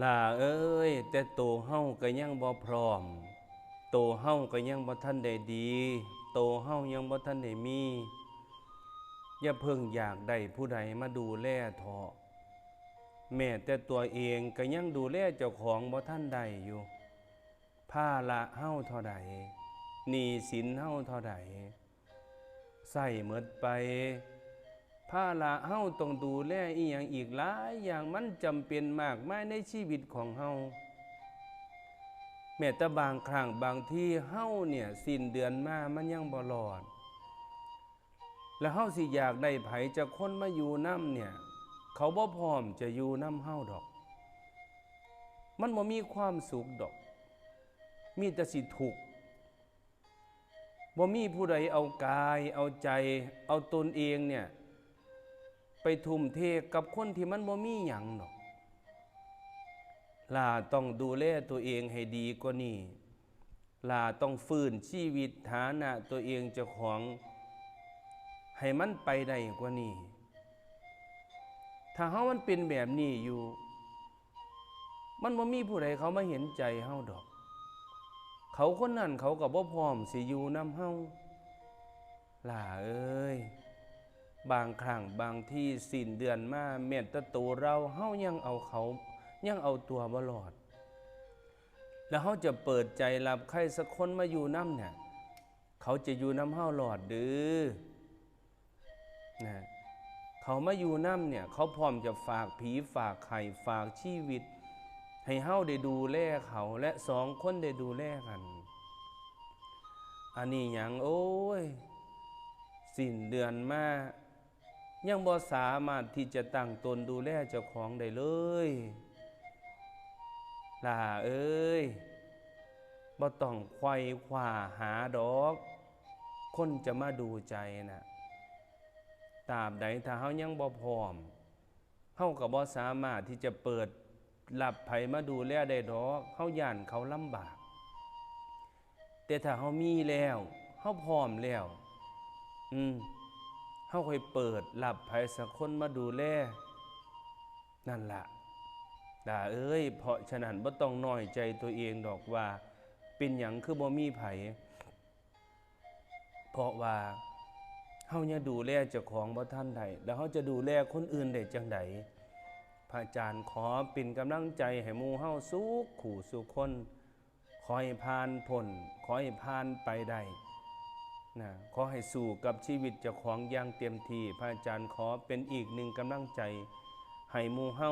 ล่าเอ้ยแต่โตเฮาก็ยังบ่พร้อมโตเฮาก็ยังบ่ทันได้ดีโตเฮายังบ่ทันได้มีอย่าเพิ่งอยากได้ผู้ใดมาดูแลเถาะแม้แต่ตัวเองก็ยังดูแลเจ้าของบ่ทันได้อยู่ภาระเฮาเท่าใดหนี้สินเฮาเท่าใดใช้หมดไปภาระเฮาต้องดูแลอีหยังอีกหลายอย่างมันจำเป็นมากมายในชีวิตของเฮาแม้แต่บางครั้งบางที่เฮาเนี่ยสิ้นเดือนมามันยังบ่รอดแล้วเฮาสิอยากได้ไผจะคนมาอยู่นำเนี่ยเขาบ่พร้อมจะอยู่นำเฮาดอกมันบ่มีความสุขดอกมีแต่สิทุกข์บ่มีผู้ใดเอากายเอาใจเอาตนเองเนี่ยไปทุ่มเทกับคนที่มันบ่มีหยังดอกล่าต้องดูแลตัวเองให้ดีกว่านี้ล่าต้องฟื้นชีวิตฐานะตัวเองเจ้าของให้มันไปได้กว่านี้ถ้าเฮามันเป็นแบบนี้อยู่มันบ่มีผู้ใดเขามาเห็นใจเฮาดอกเขาคนนั้นเขาก็บ่พร้อมสิอยู่นำเฮาล่าเอ้ยบางครั้งบางที่สิ้นเดือนมาแม้แต่ตัวเราเฮายังเอาตัวบ่รอดแล้วเฮาจะเปิดใจรับใครสักคนมาอยู่นำเนี่ยเขาจะอยู่นำเฮารอดหรือนะเขามาอยู่นำเนี่ยเขาพร้อมจะฝากผีฝากไข่ฝากชีวิตให้เฮาได้ดูแลเขาและสองคนได้ดูแลกันอันนี้หยังโอ้ยสิ้นเดือนมายังบ่สามารถที่จะตั้งตนดูแลเจ้าของได้เลยล่าเอ้ยบ่ต้องไขว่คว้าหาดอกคนจะมาดูใจน่ะตราบใดถ้าเฮายังบ่พร้อมเฮาก็บ่สามารถที่จะเปิดรับไผมาดูแลได้ดอกเฮาย้านเขาลำบากแต่ถ้าเฮามีแล้วเฮาพร้อมแล้วเฮาค่อยเปิดรับไผสักคนมาดูแลนั่นล่ะด่าเอ้ยเพราะฉะนั้นบ่ต้องน้อยใจตัวเองดอกว่าเป็นหยังคือบ่มีไผเพราะว่าเฮายังดูแลเจ้าของบ่ทันได้แล้วเฮาจะดูแลคนอื่นได้จังไดพระอาจารย์ขอเป็นกำลังใจให้หมู่เฮาสุขขู่สุขคนขอให้ผ่านพ้นขอให้ผ่านไปได้นะขอให้สู้กับชีวิตเจ้าของอย่างเต็มที่พระอาจารย์ขอเป็นอีกหนึ่งกำลังใจให้หมู่เฮา